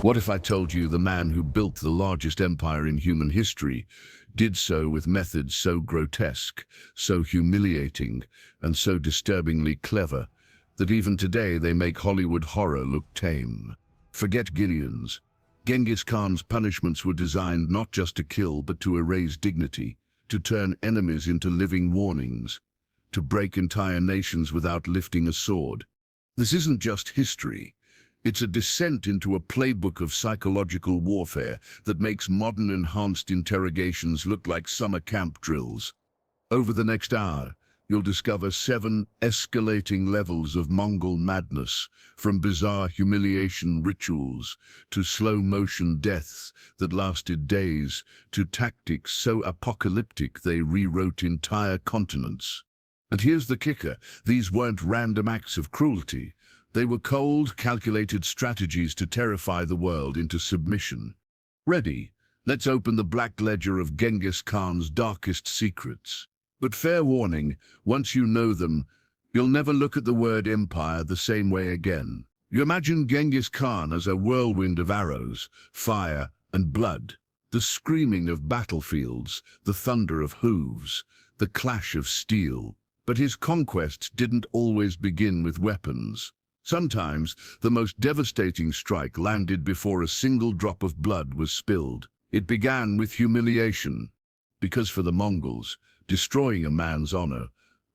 What if I told you the man who built the largest empire in human history did so with methods so grotesque, so humiliating, and so disturbingly clever that even today they make Hollywood horror look tame? Forget Gideon's. Genghis Khan's punishments were designed not just to kill but to erase dignity, to turn enemies into living warnings, to break entire nations without lifting a sword. This isn't just history. It's a descent into a playbook of psychological warfare that makes modern enhanced interrogations look like summer camp drills. Over the next hour, you'll discover 7 escalating levels of Mongol madness, from bizarre humiliation rituals to slow-motion deaths that lasted days, to tactics so apocalyptic they rewrote entire continents. And here's the kicker: these weren't random acts of cruelty. They were cold, calculated strategies to terrify the world into submission. Ready? Let's open the black ledger of Genghis Khan's darkest secrets. But fair warning, once you know them, you'll never look at the word empire the same way again. You imagine Genghis Khan as a whirlwind of arrows, fire, and blood. The screaming of battlefields, the thunder of hooves, the clash of steel. But his conquests didn't always begin with weapons. Sometimes, the most devastating strike landed before a single drop of blood was spilled. It began with humiliation, because for the Mongols, destroying a man's honor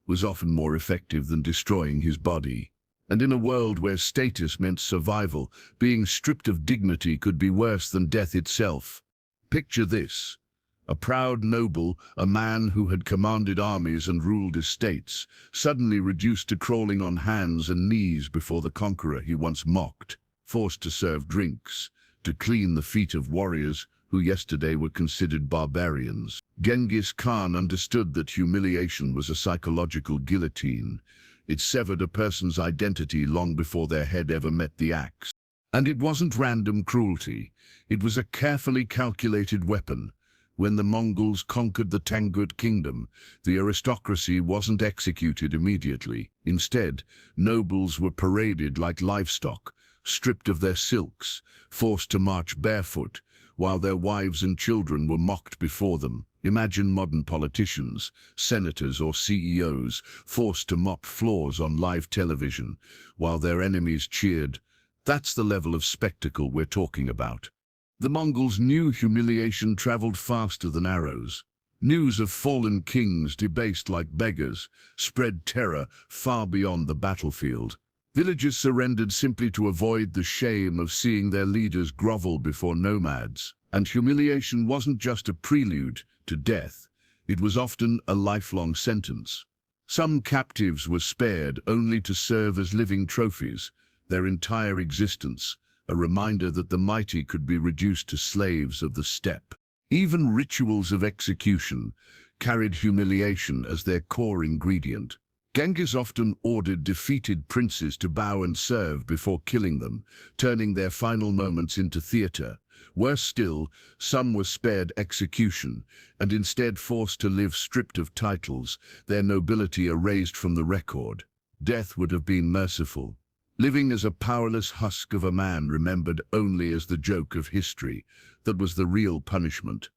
was often more effective than destroying his body. And in a world where status meant survival, being stripped of dignity could be worse than death itself. Picture this. A proud noble, a man who had commanded armies and ruled estates, suddenly reduced to crawling on hands and knees before the conqueror he once mocked, forced to serve drinks, to clean the feet of warriors who yesterday were considered barbarians. Genghis Khan understood that humiliation was a psychological guillotine. It severed a person's identity long before their head ever met the axe. And it wasn't random cruelty. It was a carefully calculated weapon. When the Mongols conquered the Tangut kingdom, the aristocracy wasn't executed immediately. Instead, nobles were paraded like livestock, stripped of their silks, forced to march barefoot, while their wives and children were mocked before them. Imagine modern politicians, senators or CEOs, forced to mop floors on live television, while their enemies cheered. That's the level of spectacle we're talking about. The Mongols knew humiliation traveled faster than arrows. News of fallen kings debased like beggars spread terror far beyond the battlefield. Villages surrendered simply to avoid the shame of seeing their leaders grovel before nomads. And humiliation wasn't just a prelude to death. It was often a lifelong sentence. Some captives were spared only to serve as living trophies, their entire existence a reminder that the mighty could be reduced to slaves of the steppe. Even rituals of execution carried humiliation as their core ingredient. Genghis often ordered defeated princes to bow and serve before killing them, turning their final moments into theater. Worse still, some were spared execution and instead forced to live stripped of titles, their nobility erased from the record. Death would have been merciful. Living as a powerless husk of a man remembered only as the joke of history, that was the real punishment.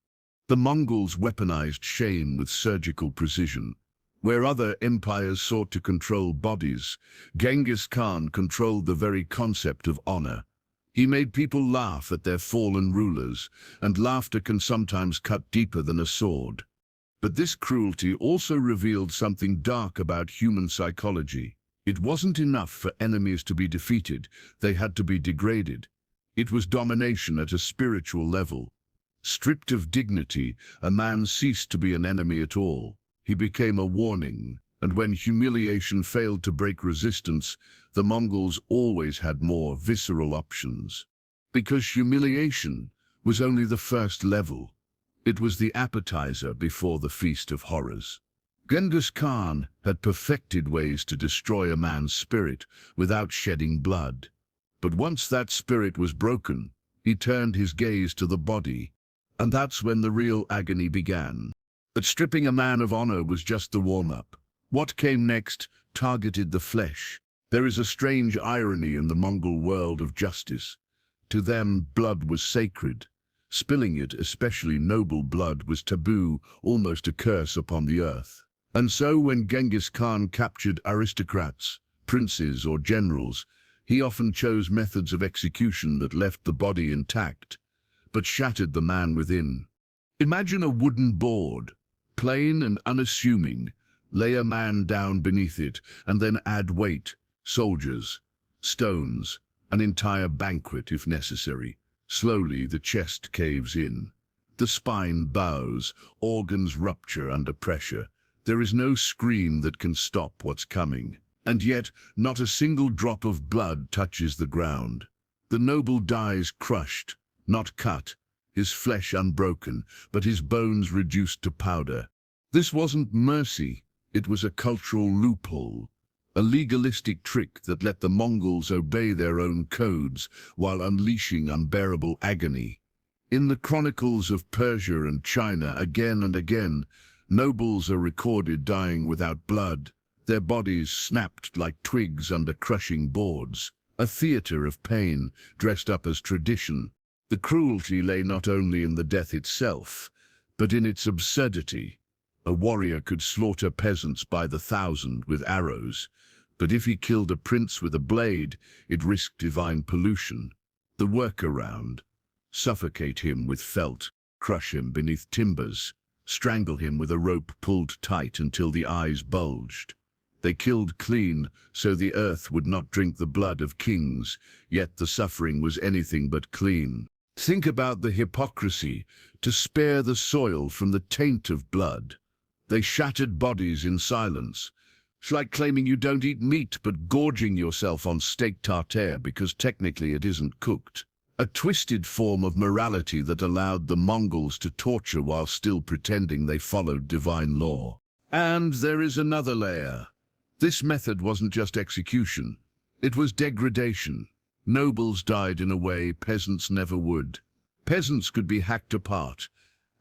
The Mongols weaponized shame with surgical precision. Where other empires sought to control bodies, Genghis Khan controlled the very concept of honor. He made people laugh at their fallen rulers, and laughter can sometimes cut deeper than a sword. But this cruelty also revealed something dark about human psychology. It wasn't enough for enemies to be defeated, they had to be degraded. It was domination at a spiritual level. Stripped of dignity, a man ceased to be an enemy at all. He became a warning, and when humiliation failed to break resistance, the Mongols always had more visceral options. Because humiliation was only the first level. It was the appetizer before the feast of horrors. Genghis Khan had perfected ways to destroy a man's spirit without shedding blood. But once that spirit was broken, he turned his gaze to the body, and that's when the real agony began. But stripping a man of honor was just the warm-up. What came next targeted the flesh. There is a strange irony in the Mongol world of justice. To them, blood was sacred. Spilling it, especially noble blood, was taboo, almost a curse upon the earth. And so when Genghis Khan captured aristocrats, princes or generals, he often chose methods of execution that left the body intact, but shattered the man within. Imagine a wooden board, plain and unassuming. Lay a man down beneath it, and then add weight, soldiers, stones, an entire banquet if necessary. Slowly the chest caves in. The spine bows, organs rupture under pressure. There is no scream that can stop what's coming. And yet, not a single drop of blood touches the ground. The noble dies crushed, not cut, his flesh unbroken, but his bones reduced to powder. This wasn't mercy, it was a cultural loophole, a legalistic trick that let the Mongols obey their own codes while unleashing unbearable agony. In the chronicles of Persia and China, again and again, nobles are recorded dying without blood, their bodies snapped like twigs under crushing boards, a theater of pain dressed up as tradition. The cruelty lay not only in the death itself, but in its absurdity. A warrior could slaughter peasants by the thousand with arrows, but if he killed a prince with a blade, it risked divine pollution. The workaround: suffocate him with felt, crush him beneath timbers, strangle him with a rope pulled tight until the eyes bulged. They killed clean, so the earth would not drink the blood of kings, yet the suffering was anything but clean. Think about the hypocrisy: to spare the soil from the taint of blood. They shattered bodies in silence. It's like claiming you don't eat meat but gorging yourself on steak tartare because technically it isn't cooked. A twisted form of morality that allowed the Mongols to torture while still pretending they followed divine law. And there is another layer. This method wasn't just execution, it was degradation. Nobles died in a way peasants never would. Peasants could be hacked apart,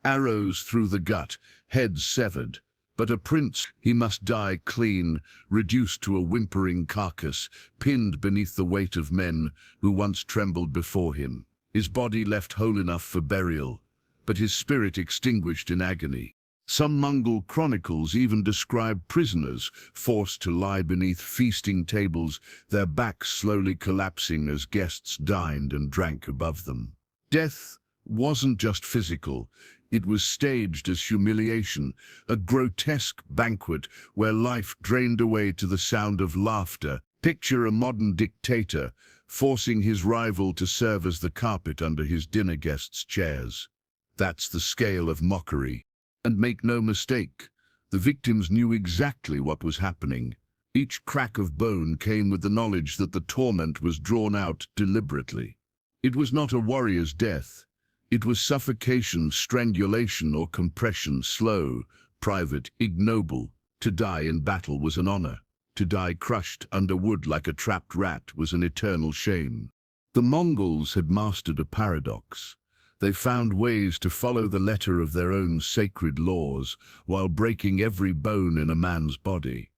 arrows through the gut, heads severed. But a prince, he must die clean, reduced to a whimpering carcass, pinned beneath the weight of men who once trembled before him. His body left whole enough for burial, but his spirit extinguished in agony. Some Mongol chronicles even describe prisoners forced to lie beneath feasting tables, their backs slowly collapsing as guests dined and drank above them. Death wasn't just physical, it was staged as humiliation, a grotesque banquet where life drained away to the sound of laughter. Picture a modern dictator forcing his rival to serve as the carpet under his dinner guests' chairs. That's the scale of mockery. And make no mistake, the victims knew exactly what was happening. Each crack of bone came with the knowledge that the torment was drawn out deliberately. It was not a warrior's death. It was suffocation, strangulation, or compression, slow, private, ignoble. To die in battle was an honor. To die crushed under wood like a trapped rat was an eternal shame. The Mongols had mastered a paradox. They found ways to follow the letter of their own sacred laws while breaking every bone in a man's body.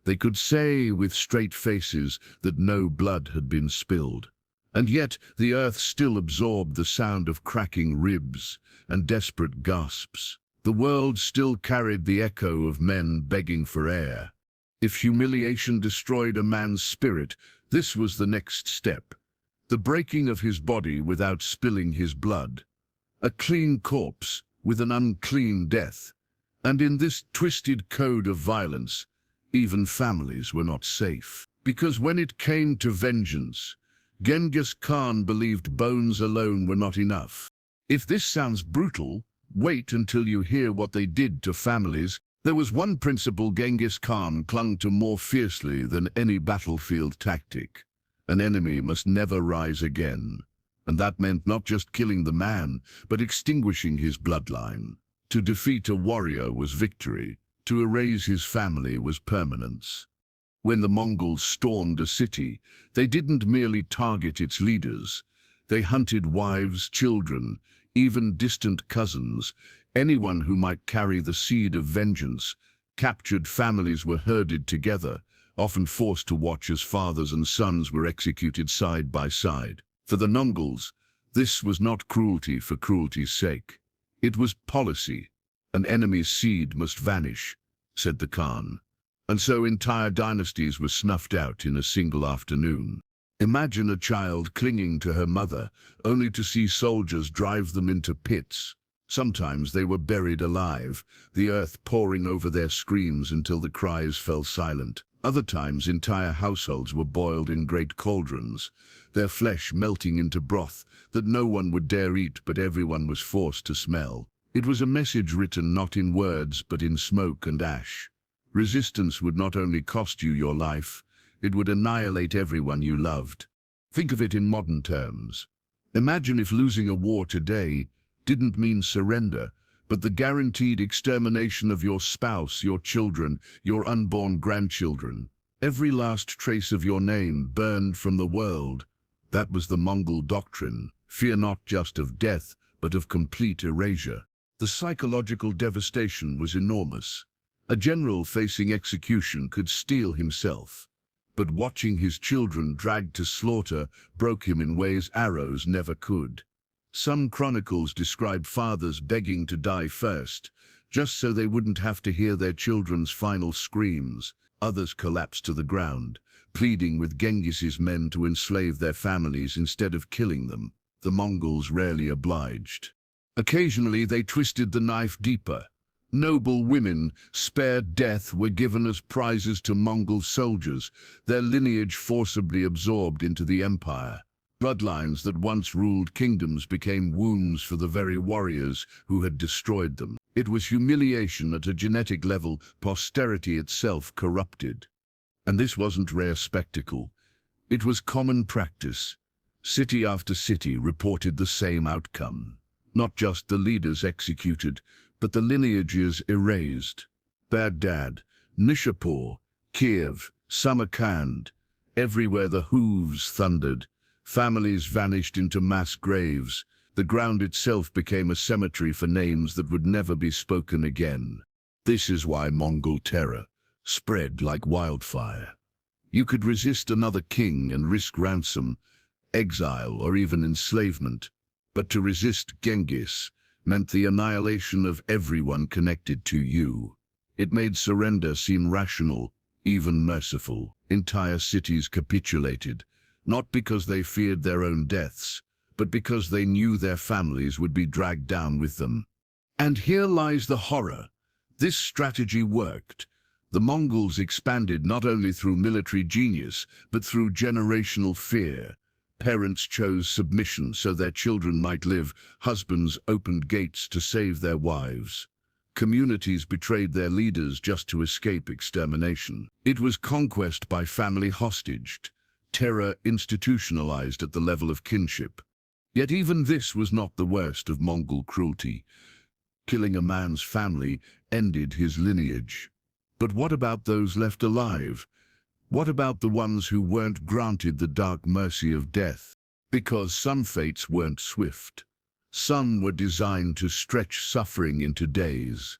They could say with straight faces that no blood had been spilled. And yet the earth still absorbed the sound of cracking ribs and desperate gasps. The world still carried the echo of men begging for air. If humiliation destroyed a man's spirit, this was the next step: the breaking of his body without spilling his blood. A clean corpse with an unclean death. And in this twisted code of violence, even families were not safe. Because when it came to vengeance, Genghis Khan believed bones alone were not enough. If this sounds brutal, wait until you hear what they did to families. There was one principle Genghis Khan clung to more fiercely than any battlefield tactic: an enemy must never rise again. And that meant not just killing the man, but extinguishing his bloodline. To defeat a warrior was victory. To erase his family was permanence. When the Mongols stormed a city, they didn't merely target its leaders. They hunted wives, children, even distant cousins, anyone who might carry the seed of vengeance. Captured families were herded together, often forced to watch as fathers and sons were executed side by side. For the Mongols, This was not cruelty for cruelty's sake. It was policy. An enemy's seed must vanish, said the Khan. And so entire dynasties were snuffed out in a single afternoon. Imagine a child clinging to her mother, only to see soldiers drive them into pits. Sometimes they were buried alive, the earth pouring over their screams until the cries fell silent. Other times entire households were boiled in great cauldrons, their flesh melting into broth that no one would dare eat but everyone was forced to smell. It was a message written not in words but in smoke and ash. Resistance would not only cost you your life, it would annihilate everyone you loved. Think of it in modern terms. Imagine if losing a war today didn't mean surrender, but the guaranteed extermination of your spouse, your children, your unborn grandchildren. Every last trace of your name burned from the world. That was the Mongol doctrine. Fear not just of death, but of complete erasure. The psychological devastation was enormous. A general facing execution could steel himself, but watching his children dragged to slaughter broke him in ways arrows never could. Some chronicles describe fathers begging to die first, just so they wouldn't have to hear their children's final screams. Others collapsed to the ground, pleading with Genghis's men to enslave their families instead of killing them. The Mongols rarely obliged. Occasionally they twisted the knife deeper. Noble women, spared death, were given as prizes to Mongol soldiers, their lineage forcibly absorbed into the empire. Bloodlines that once ruled kingdoms became wounds for the very warriors who had destroyed them. It was humiliation at a genetic level, posterity itself corrupted. And this wasn't rare spectacle. It was common practice. City after city reported the same outcome. Not just the leaders executed, but the lineages erased. Baghdad, Nishapur, Kiev, Samarkand, everywhere the hooves thundered. Families vanished into mass graves. The ground itself became a cemetery for names that would never be spoken again. This is why Mongol terror spread like wildfire. You could resist another king and risk ransom, exile, or even enslavement. But to resist Genghis meant the annihilation of everyone connected to you. It made surrender seem rational, even merciful. Entire cities capitulated, not because they feared their own deaths, but because they knew their families would be dragged down with them. And here lies the horror. This strategy worked. The Mongols expanded not only through military genius, but through generational fear. Parents chose submission so their children might live. Husbands opened gates to save their wives. Communities betrayed their leaders just to escape extermination. It was conquest by family hostage. Terror institutionalized at the level of kinship. Yet even this was not the worst of Mongol cruelty. Killing a man's family ended his lineage. But what about those left alive? What about the ones who weren't granted the dark mercy of death? Because some fates weren't swift. Some were designed to stretch suffering into days.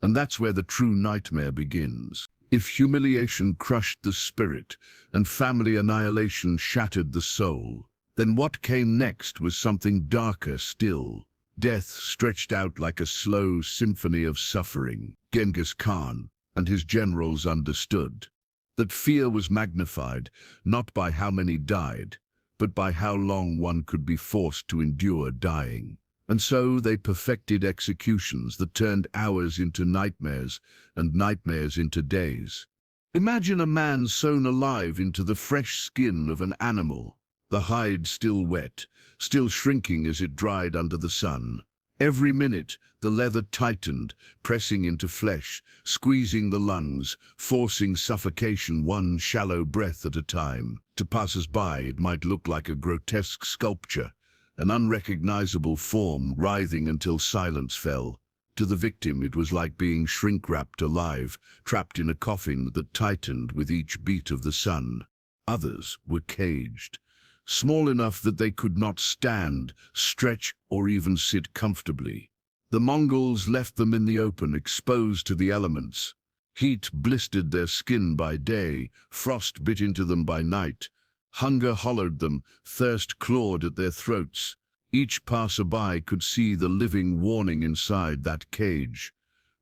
And that's where the true nightmare begins. If humiliation crushed the spirit and family annihilation shattered the soul, then what came next was something darker still. Death stretched out like a slow symphony of suffering. Genghis Khan and his generals understood that fear was magnified not by how many died, but by how long one could be forced to endure dying. And so they perfected executions that turned hours into nightmares and nightmares into days. Imagine a man sewn alive into the fresh skin of an animal, the hide still wet, still shrinking as it dried under the sun. Every minute, the leather tightened, pressing into flesh, squeezing the lungs, forcing suffocation one shallow breath at a time. To passers-by, it might look like a grotesque sculpture, an unrecognizable form writhing until silence fell. To the victim, it was like being shrink-wrapped alive, trapped in a coffin that tightened with each beat of the sun. Others were caged, small enough that they could not stand, stretch, or even sit comfortably. The Mongols left them in the open, exposed to the elements. Heat blistered their skin by day, frost bit into them by night. Hunger hollowed them, thirst clawed at their throats. Each passerby could see the living warning inside that cage,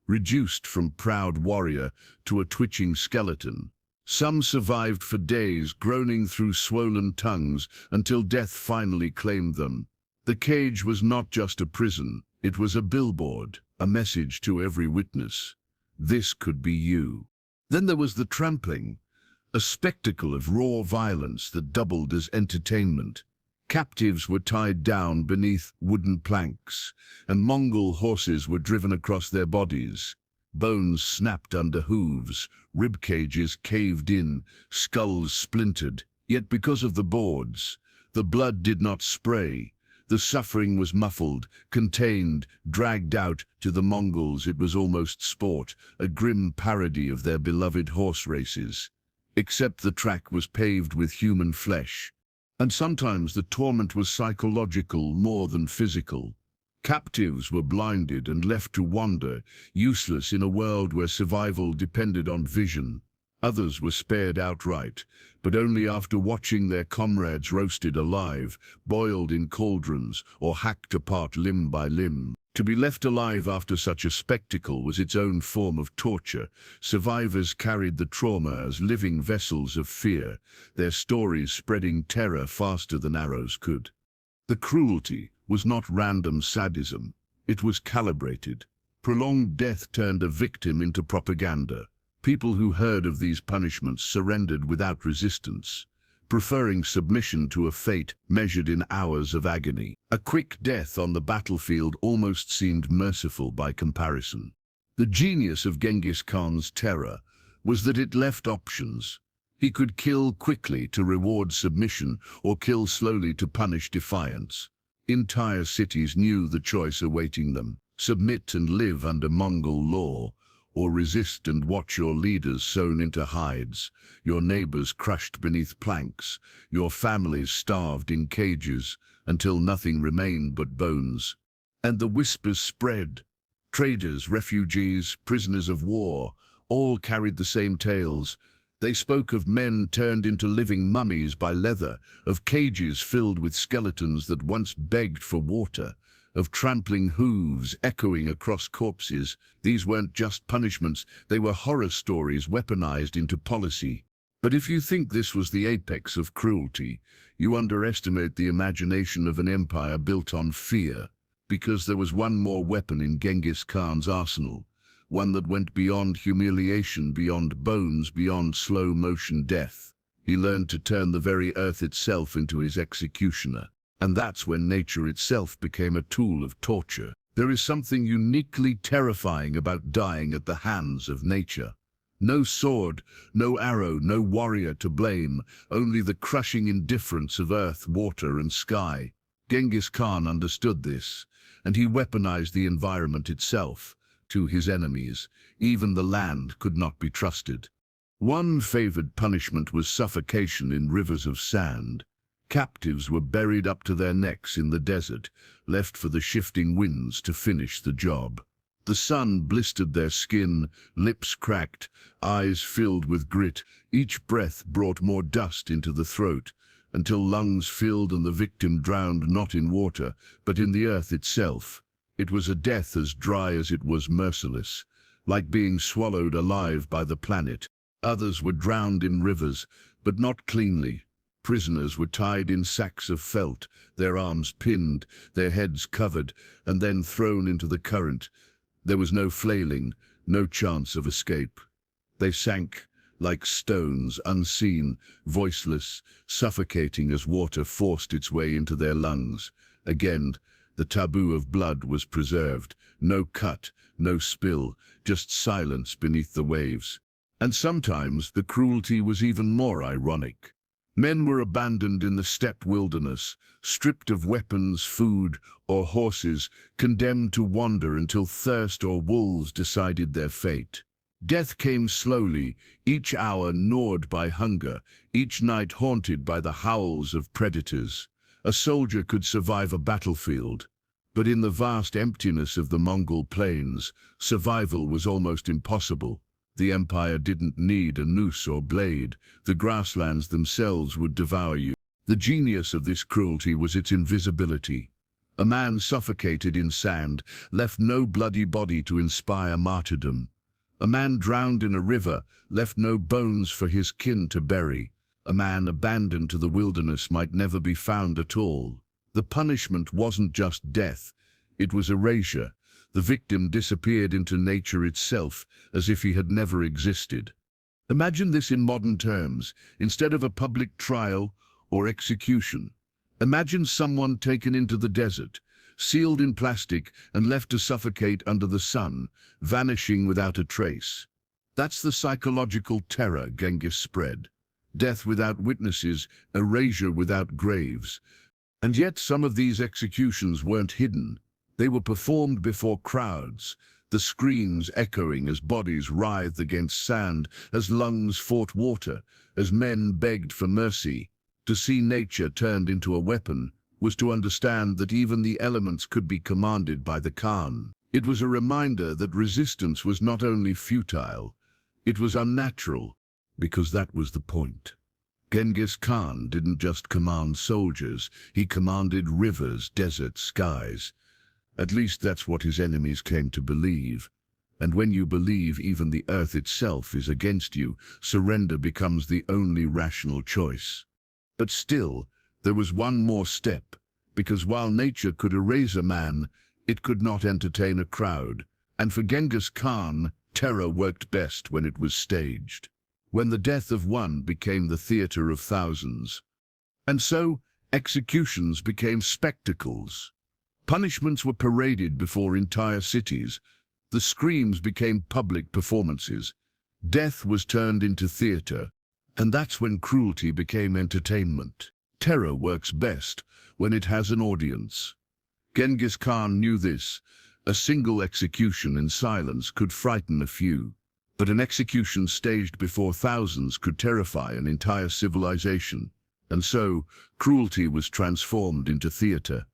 reduced from proud warrior to a twitching skeleton. Some survived for days, groaning through swollen tongues until death finally claimed them. The cage was not just a prison, it was a billboard, a message to every witness. This could be you. Then there was the trampling, a spectacle of raw violence that doubled as entertainment. Captives were tied down beneath wooden planks, and Mongol horses were driven across their bodies. Bones snapped under hooves, rib cages caved in, skulls splintered. Yet because of the boards, the blood did not spray. The suffering was muffled, contained, dragged out. To the Mongols it was almost sport, a grim parody of their beloved horse races. Except the track was paved with human flesh. And sometimes the torment was psychological more than physical. Captives were blinded and left to wander, useless in a world where survival depended on vision. Others were spared outright, but only after watching their comrades roasted alive, boiled in cauldrons, or hacked apart limb by limb. To be left alive after such a spectacle was its own form of torture. Survivors carried the trauma as living vessels of fear, their stories spreading terror faster than arrows could. The cruelty was not random sadism. It was calibrated. Prolonged death turned a victim into propaganda. People who heard of these punishments surrendered without resistance, preferring submission to a fate measured in hours of agony. A quick death on the battlefield almost seemed merciful by comparison. The genius of Genghis Khan's terror was that it left options. He could kill quickly to reward submission, or kill slowly to punish defiance. Entire cities knew the choice awaiting them: submit and live under Mongol law, or resist and watch your leaders sewn into hides, your neighbors crushed beneath planks, your families starved in cages, until nothing remained but bones. And the whispers spread. Traders, refugees, prisoners of war, all carried the same tales. They spoke of men turned into living mummies by leather, of cages filled with skeletons that once begged for water, of trampling hooves echoing across corpses. These weren't just punishments, they were horror stories weaponized into policy. But if you think this was the apex of cruelty, you underestimate the imagination of an empire built on fear, because there was one more weapon in Genghis Khan's arsenal, one that went beyond humiliation, beyond bones, beyond slow-motion death. He learned to turn the very earth itself into his executioner. And that's when nature itself became a tool of torture. There is something uniquely terrifying about dying at the hands of nature. No sword, no arrow, no warrior to blame, only the crushing indifference of earth, water, and sky. Genghis Khan understood this, and he weaponized the environment itself. To his enemies, even the land could not be trusted. One favored punishment was suffocation in rivers of sand. Captives were buried up to their necks in the desert, left for the shifting winds to finish the job. The sun blistered their skin, lips cracked, eyes filled with grit. Each breath brought more dust into the throat, until lungs filled and the victim drowned not in water, but in the earth itself. It was a death as dry as it was merciless, like being swallowed alive by the planet. Others were drowned in rivers, but not cleanly. Prisoners were tied in sacks of felt, their arms pinned, their heads covered, and then thrown into the current. There was no flailing, no chance of escape. They sank like stones, unseen, voiceless, suffocating as water forced its way into their lungs. Again, the taboo of blood was preserved. No cut, no spill, just silence beneath the waves. And sometimes the cruelty was even more ironic. Men were abandoned in the steppe wilderness, stripped of weapons, food, or horses, condemned to wander until thirst or wolves decided their fate. Death came slowly, each hour gnawed by hunger, each night haunted by the howls of predators. A soldier could survive a battlefield, but in the vast emptiness of the Mongol plains, survival was almost impossible. The empire didn't need a noose or blade. The grasslands themselves would devour you. The genius of this cruelty was its invisibility. A man suffocated in sand left no bloody body to inspire martyrdom. A man drowned in a river left no bones for his kin to bury. A man abandoned to the wilderness might never be found at all. The punishment wasn't just death, it was erasure. The victim disappeared into nature itself, as if he had never existed. Imagine this in modern terms. Instead of a public trial or execution, imagine someone taken into the desert, sealed in plastic and left to suffocate under the sun, vanishing without a trace. That's the psychological terror Genghis spread. Death without witnesses, erasure without graves. And yet some of these executions weren't hidden. They were performed before crowds, the screams echoing as bodies writhed against sand, as lungs fought water, as men begged for mercy. To see nature turned into a weapon was to understand that even the elements could be commanded by the Khan. It was a reminder that resistance was not only futile, it was unnatural, because that was the point. Genghis Khan didn't just command soldiers, he commanded rivers, deserts, skies. At least that's what his enemies came to believe. And when you believe even the earth itself is against you, surrender becomes the only rational choice. But still, there was one more step, because while nature could erase a man, it could not entertain a crowd. And for Genghis Khan, terror worked best when it was staged, when the death of one became the theater of thousands. And so, executions became spectacles. Punishments were paraded before entire cities. The screams became public performances. Death was turned into theater. And that's when cruelty became entertainment. Terror works best when it has an audience. Genghis Khan knew this. A single execution in silence could frighten a few, but an execution staged before thousands could terrify an entire civilization. And so, cruelty was transformed into theater.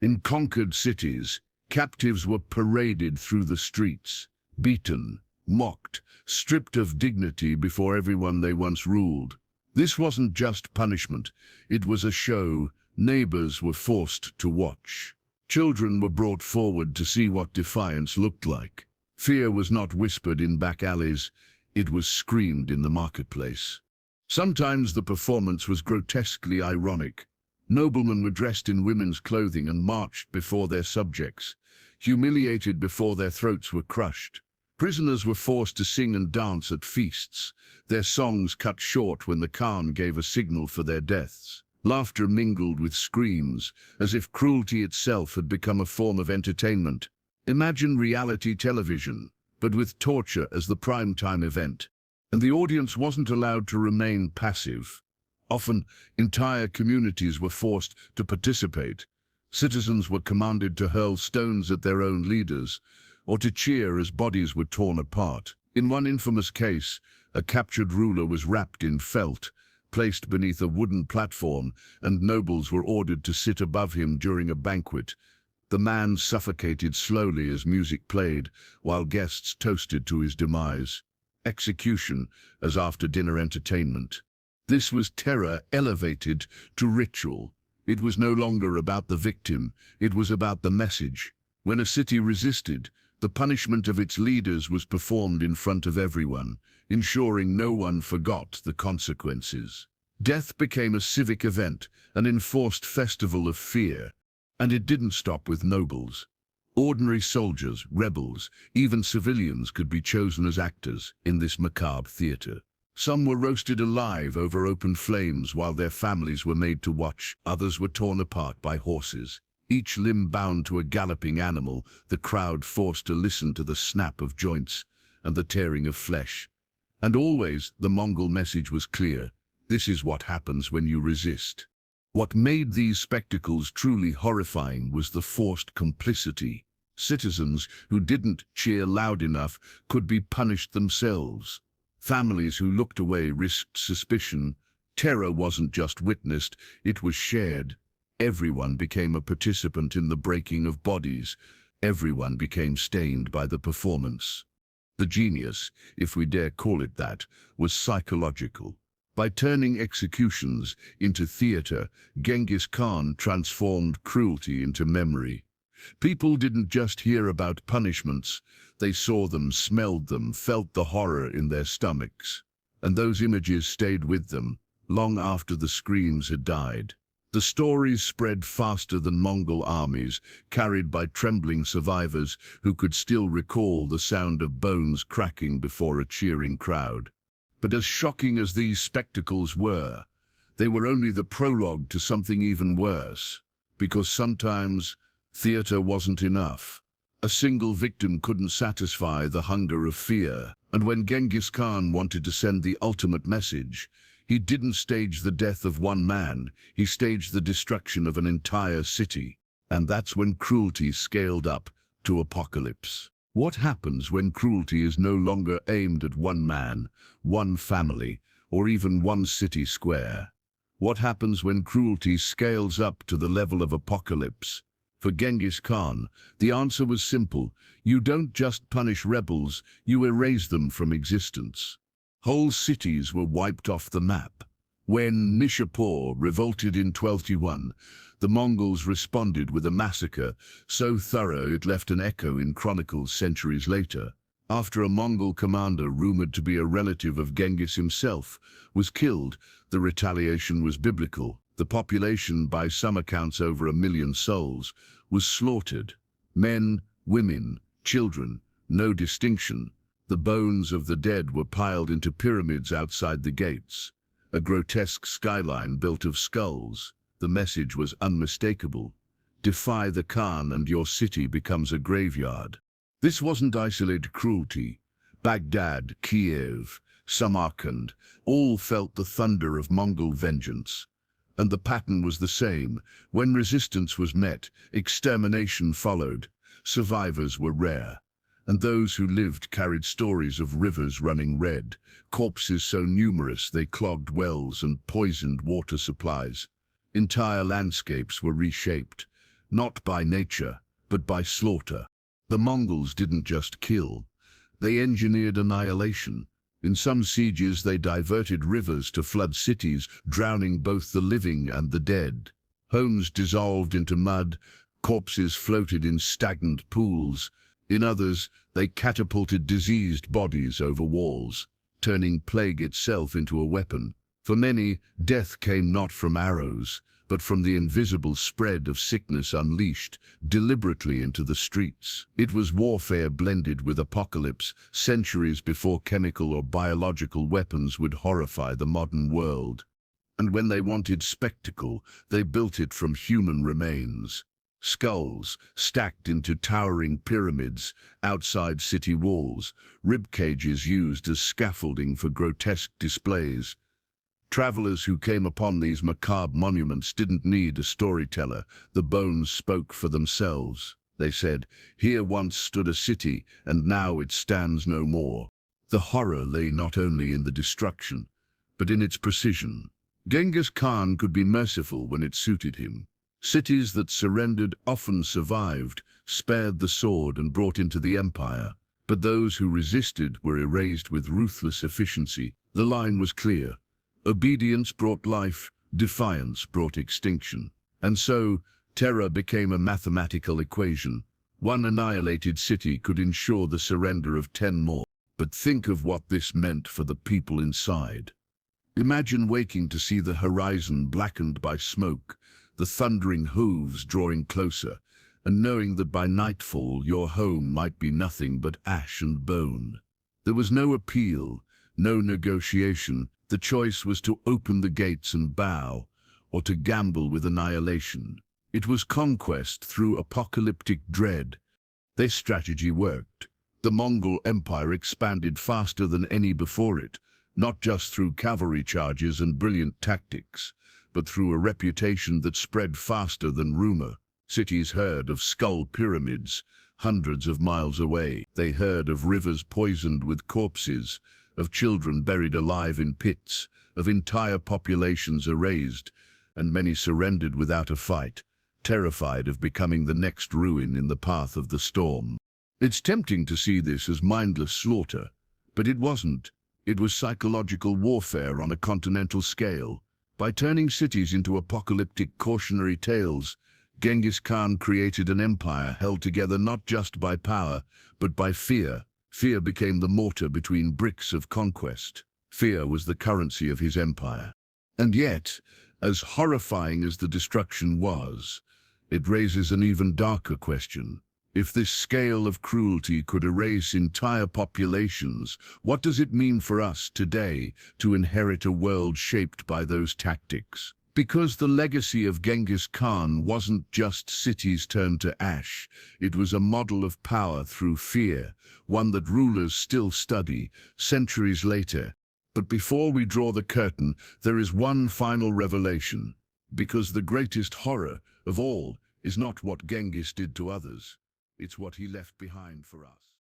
In conquered cities, captives were paraded through the streets, beaten, mocked, stripped of dignity before everyone they once ruled. This wasn't just punishment, it was a show neighbors were forced to watch. Children were brought forward to see what defiance looked like. Fear was not whispered in back alleys, it was screamed in the marketplace. Sometimes the performance was grotesquely ironic. Noblemen were dressed in women's clothing and marched before their subjects, humiliated before their throats were crushed. Prisoners were forced to sing and dance at feasts, their songs cut short when the Khan gave a signal for their deaths. Laughter mingled with screams, as if cruelty itself had become a form of entertainment. Imagine reality television, but with torture as the prime-time event. And the audience wasn't allowed to remain passive. Often, entire communities were forced to participate. Citizens were commanded to hurl stones at their own leaders, or to cheer as bodies were torn apart. In one infamous case, a captured ruler was wrapped in felt, placed beneath a wooden platform, and nobles were ordered to sit above him during a banquet. The man suffocated slowly as music played, while guests toasted to his demise. Execution as after-dinner entertainment. This was terror elevated to ritual. It was no longer about the victim, it was about the message. When a city resisted, the punishment of its leaders was performed in front of everyone, ensuring no one forgot the consequences. Death became a civic event, an enforced festival of fear. And it didn't stop with nobles. Ordinary soldiers, rebels, even civilians could be chosen as actors in this macabre theater. Some were roasted alive over open flames while their families were made to watch. Others were torn apart by horses, each limb bound to a galloping animal, the crowd forced to listen to the snap of joints and the tearing of flesh. And always the Mongol message was clear: this is what happens when you resist. What made these spectacles truly horrifying was the forced complicity. Citizens who didn't cheer loud enough could be punished themselves. Families who looked away risked suspicion. Terror wasn't just witnessed, it was shared. Everyone became a participant in the breaking of bodies. Everyone became stained by the performance. The genius, if we dare call it that, was psychological. By turning executions into theater, Genghis Khan transformed cruelty into memory. People didn't just hear about punishments, they saw them, smelled them, felt the horror in their stomachs. And those images stayed with them, long after the screams had died. The stories spread faster than Mongol armies, carried by trembling survivors who could still recall the sound of bones cracking before a cheering crowd. But as shocking as these spectacles were, they were only the prologue to something even worse. Because sometimes theater wasn't enough. A single victim couldn't satisfy the hunger of fear. And when Genghis Khan wanted to send the ultimate message, he didn't stage the death of one man, he staged the destruction of an entire city. And that's when cruelty scaled up to apocalypse. What happens when cruelty is no longer aimed at one man, one family, or even one city square? What happens when cruelty scales up to the level of apocalypse? For Genghis Khan, the answer was simple. You don't just punish rebels, you erase them from existence. Whole cities were wiped off the map. When Nishapur revolted in 1221, the Mongols responded with a massacre so thorough it left an echo in chronicles centuries later. After a Mongol commander, rumored to be a relative of Genghis himself, was killed, the retaliation was biblical. The population, by some accounts over 1 million souls, was slaughtered. Men, women, children, no distinction. The bones of the dead were piled into pyramids outside the gates. A grotesque skyline built of skulls. The message was unmistakable. Defy the Khan and your city becomes a graveyard. This wasn't isolated cruelty. Baghdad, Kiev, Samarkand, all felt the thunder of Mongol vengeance. And the pattern was the same. When resistance was met, extermination followed. Survivors were rare. And those who lived carried stories of rivers running red, corpses so numerous they clogged wells and poisoned water supplies. Entire landscapes were reshaped, not by nature, but by slaughter. The Mongols didn't just kill, they engineered annihilation. In some sieges they diverted rivers to flood cities, drowning both the living and the dead. Homes dissolved into mud, corpses floated in stagnant pools. In others, they catapulted diseased bodies over walls, turning plague itself into a weapon. For many, death came not from arrows, but from the invisible spread of sickness unleashed deliberately into the streets. It was warfare blended with apocalypse, centuries before chemical or biological weapons would horrify the modern world. And when they wanted spectacle, they built it from human remains. Skulls stacked into towering pyramids outside city walls, rib cages used as scaffolding for grotesque displays. Travelers who came upon these macabre monuments didn't need a storyteller. The bones spoke for themselves. They said, "Here once stood a city, and now it stands no more." The horror lay not only in the destruction, but in its precision. Genghis Khan could be merciful when it suited him. Cities that surrendered often survived, spared the sword and brought into the empire. But those who resisted were erased with ruthless efficiency. The line was clear. Obedience brought life, defiance brought extinction. And so, terror became a mathematical equation. One annihilated city could ensure the surrender of 10 more. But think of what this meant for the people inside. Imagine waking to see the horizon blackened by smoke, the thundering hooves drawing closer, and knowing that by nightfall your home might be nothing but ash and bone. There was no appeal, no negotiation. The choice was to open the gates and bow, or to gamble with annihilation. It was conquest through apocalyptic dread. Their strategy worked. The Mongol Empire expanded faster than any before it, not just through cavalry charges and brilliant tactics, but through a reputation that spread faster than rumor. Cities heard of skull pyramids hundreds of miles away. They heard of rivers poisoned with corpses, of children buried alive in pits, of entire populations erased, and many surrendered without a fight, terrified of becoming the next ruin in the path of the storm. It's tempting to see this as mindless slaughter, but it wasn't. It was psychological warfare on a continental scale. By turning cities into apocalyptic cautionary tales, Genghis Khan created an empire held together not just by power, but by fear. Fear became the mortar between bricks of conquest. Fear was the currency of his empire. And yet, as horrifying as the destruction was, it raises an even darker question. If this scale of cruelty could erase entire populations, what does it mean for us today to inherit a world shaped by those tactics? Because the legacy of Genghis Khan wasn't just cities turned to ash, it was a model of power through fear, one that rulers still study centuries later. But before we draw the curtain, there is one final revelation. Because the greatest horror of all is not what Genghis did to others, it's what he left behind for us.